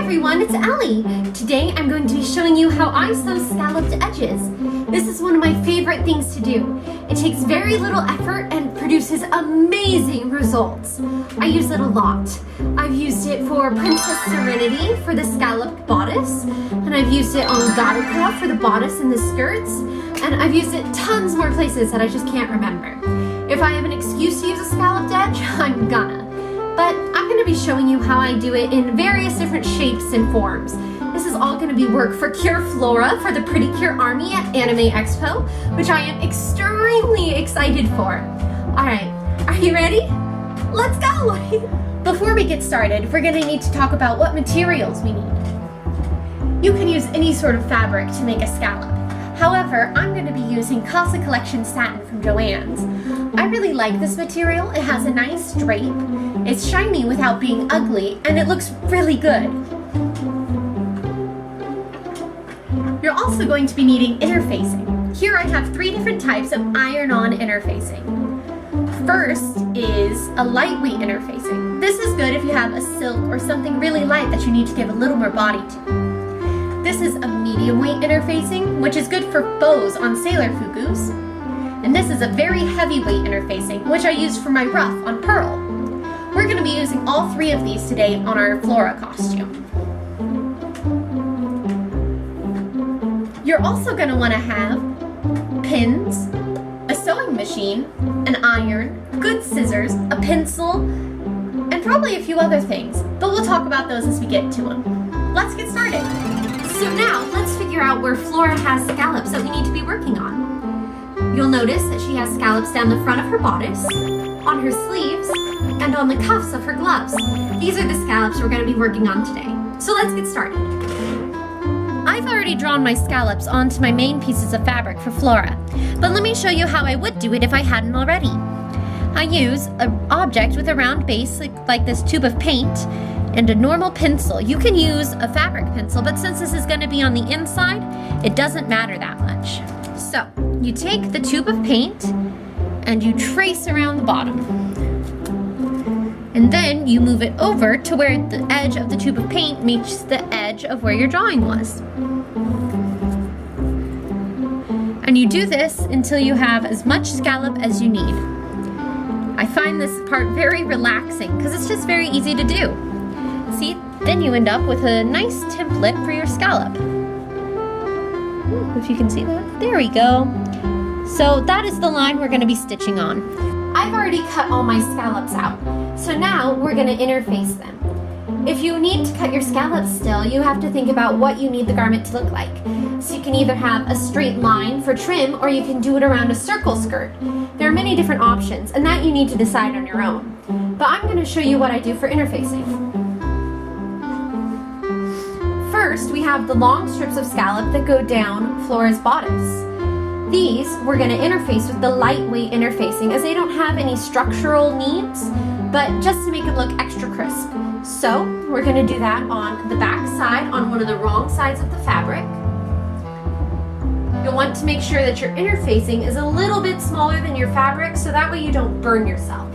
everyone, it's Allie. Today I'm going to be showing you how I sew scalloped edges. This is one of my favorite things to do. It takes very little effort and produces amazing results. I use it a lot. I've used it for Princess Serenity for the scalloped bodice, and I've used it on Darkain for the bodice and the skirts, and I've used it tons more places that I just can't remember. If I have an excuse to use a scalloped edge, I'm gonna. But I'm going to be showing you how I do it in various different shapes and forms. This is all going to be work for Cure Flora for the Pretty Cure Army at Anime Expo, which I am extremely excited for. Alright, are you ready? Let's go! Before we get started, we're going to need to talk about what materials we need. You can use any sort of fabric to make a scallop. However, I'm going to be using Casa Collection satin from Joann's. I really like this material. It has a nice drape, it's shiny without being ugly, and it looks really good. You're also going to be needing interfacing. Here I have 3 different types of iron-on interfacing. First is a lightweight interfacing. This is good if you have a silk or something really light that you need to give a little more body to. This is a medium weight interfacing, which is good for bows on sailor fugus. And this is a very heavyweight interfacing, which I used for my ruff on Pearl. We're going to be using all 3 of these today on our Flora costume. You're also going to want to have pins, a sewing machine, an iron, good scissors, a pencil, and probably a few other things, but we'll talk about those as we get to them. Let's get started. So now, let's figure out where Flora has scallops that we need to be working on. You'll notice that she has scallops down the front of her bodice, on her sleeves, and on the cuffs of her gloves. These are the scallops we're going to be working on today. So let's get started. I've already drawn my scallops onto my main pieces of fabric for Flora, but let me show you how I would do it if I hadn't already. I use an object with a round base like this tube of paint and a normal pencil. You can use a fabric pencil, but since this is going to be on the inside, it doesn't matter that much. So, you take the tube of paint and you trace around the bottom. And then you move it over to where the edge of the tube of paint meets the edge of where your drawing was. And you do this until you have as much scallop as you need. I find this part very relaxing because it's just very easy to do. See, then you end up with a nice template for your scallop. If you can see that, there we go. So that is the line we're going to be stitching on. I've already cut all my scallops out, so now we're going to interface them. If you need to cut your scallops still, you have to think about what you need the garment to look like. So you can either have a straight line for trim, or you can do it around a circle skirt. There are many different options, and that you need to decide on your own. But I'm going to show you what I do for interfacing. First, we have the long strips of scallop that go down Flora's bodice. These we're going to interface with the lightweight interfacing as they don't have any structural needs, but just to make it look extra crisp. So we're going to do that on the back side, on one of the wrong sides of the fabric. You'll want to make sure that your interfacing is a little bit smaller than your fabric, so that way you don't burn yourself.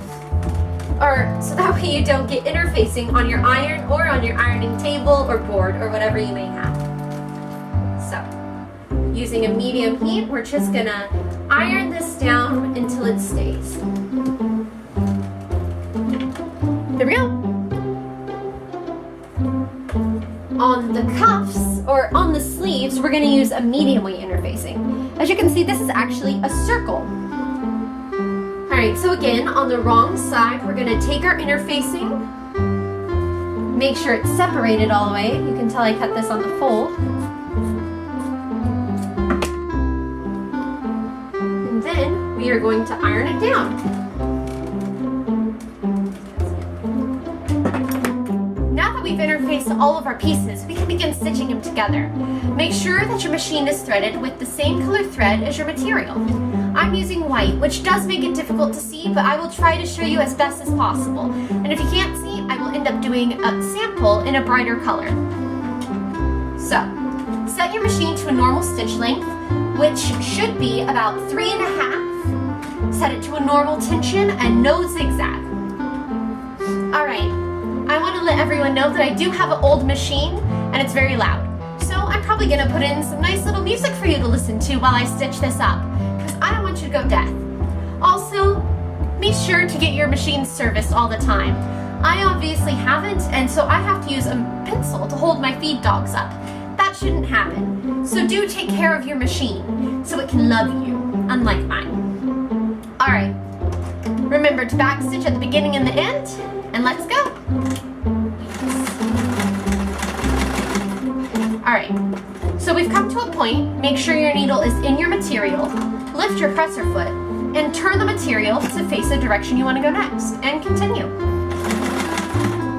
Or so that way you don't get interfacing on your iron or on your ironing table or board or whatever you may have. So, using a medium heat, we're just gonna iron this down until it stays. There we go. On the cuffs, or on the sleeves, we're gonna use a medium weight interfacing. As you can see, this is actually a circle. Alright, so again, on the wrong side, we're going to take our interfacing, make sure it's separated all the way. You can tell I cut this on the fold. And then we are going to iron it down. Now that we've interfaced all of our pieces, we can begin stitching them together. Make sure that your machine is threaded with the same color thread as your material. I'm using white, which does make it difficult to see, but I will try to show you as best as possible. And if you can't see, I will end up doing a sample in a brighter color. So, set your machine to a normal stitch length, which should be about 3.5. Set it to a normal tension and no zigzag. Alright, I want to let everyone know that I do have an old machine and it's very loud. So I'm probably going to put in some nice little music for you to listen to while I stitch this up, because I don't want you to go deaf. Also, be sure to get your machine serviced all the time. I obviously haven't, and so I have to use a pencil to hold my feed dogs up. That shouldn't happen. So do take care of your machine so it can love you, unlike mine. Alright, remember to backstitch at the beginning and the end, and let's go. Alright, so we've come to a point. Make sure your needle is in your material, lift your presser foot, and turn the material to face the direction you want to go next, and continue.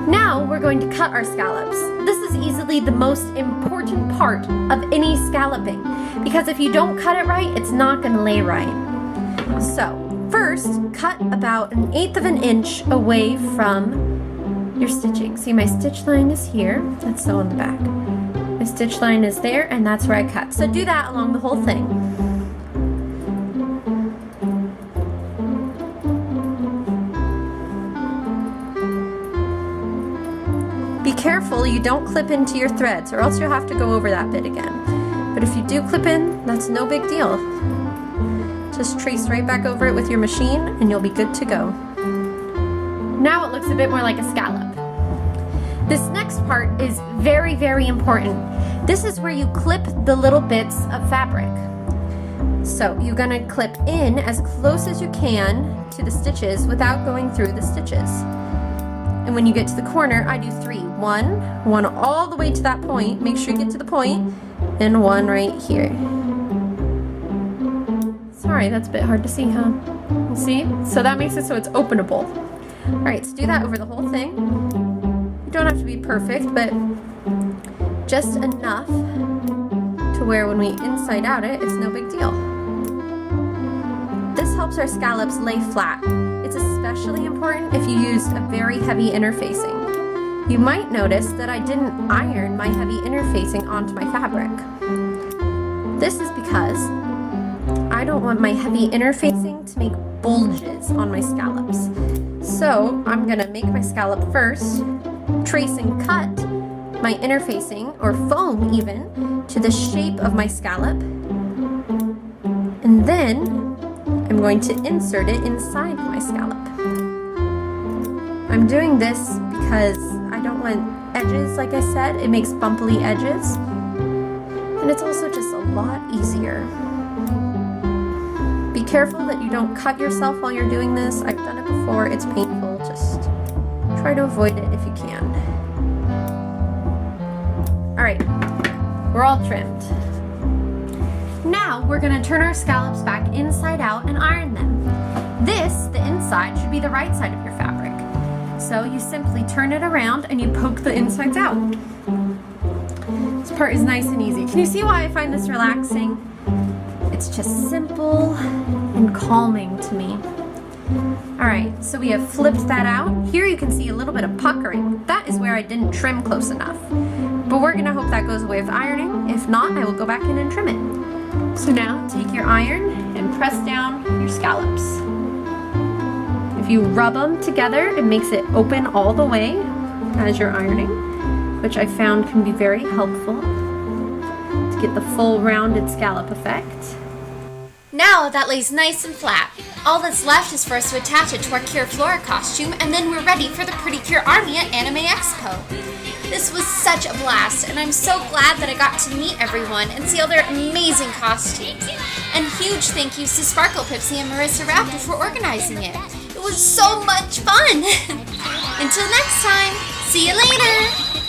Now we're going to cut our scallops. This is easily the most important part of any scalloping, because if you don't cut it right, it's not going to lay right. So first, cut about 1/8 of an inch away from your stitching. See, my stitch line is here. That's sew on the back. My stitch line is there, and that's where I cut. So do that along the whole thing. Be careful you don't clip into your threads, or else you'll have to go over that bit again. But if you do clip in, that's no big deal. Just trace right back over it with your machine and you'll be good to go. Now it looks a bit more like a scallop. This next part is very, very important. This is where you clip the little bits of fabric. So you're gonna clip in as close as you can to the stitches without going through the stitches. And when you get to the corner, I do 3. One all the way to that point. Make sure you get to the point, and one right here. Sorry, that's a bit hard to see, huh? See? So that makes it so it's openable. All right, so do that over the whole thing. You don't have to be perfect, but just enough to where when we inside out it, it's no big deal. This helps our scallops lay flat. It's especially important if you used a very heavy interfacing. You might notice that I didn't iron my heavy interfacing onto my fabric. This is because I don't want my heavy interfacing to make bulges on my scallops. So I'm gonna make my scallop first, trace and cut my interfacing, or foam even, to the shape of my scallop, and then I'm going to insert it inside my scallop. I'm doing this because I don't want edges, like I said. It makes bumpy edges, and it's also just a lot easier. Be careful that you don't cut yourself while you're doing this. I've done it before. It's painful. Just try to avoid it if you can. All right, we're all trimmed. Now we're gonna turn our scallops back inside out and iron them. This, the inside, should be the right side of your fabric. So you simply turn it around and you poke the insides out. This part is nice and easy. Can you see why I find this relaxing? It's just simple and calming to me. All right, so we have flipped that out. Here you can see a little bit of puckering. That is where I didn't trim close enough. But we're gonna hope that goes away with ironing. If not, I will go back in and trim it. So now take your iron and press down your scallops. If you rub them together, it makes it open all the way as you're ironing, which I found can be very helpful to get the full rounded scallop effect. Now that lays nice and flat. All that's left is for us to attach it to our Cure Flora costume, and then we're ready for the Pretty Cure Army at Anime Expo. This was such a blast, and I'm so glad that I got to meet everyone and see all their amazing costumes. And huge thank yous to Sparkle Pipsy and Marissa Raptor for organizing it. It was so much fun! Until next time, see you later!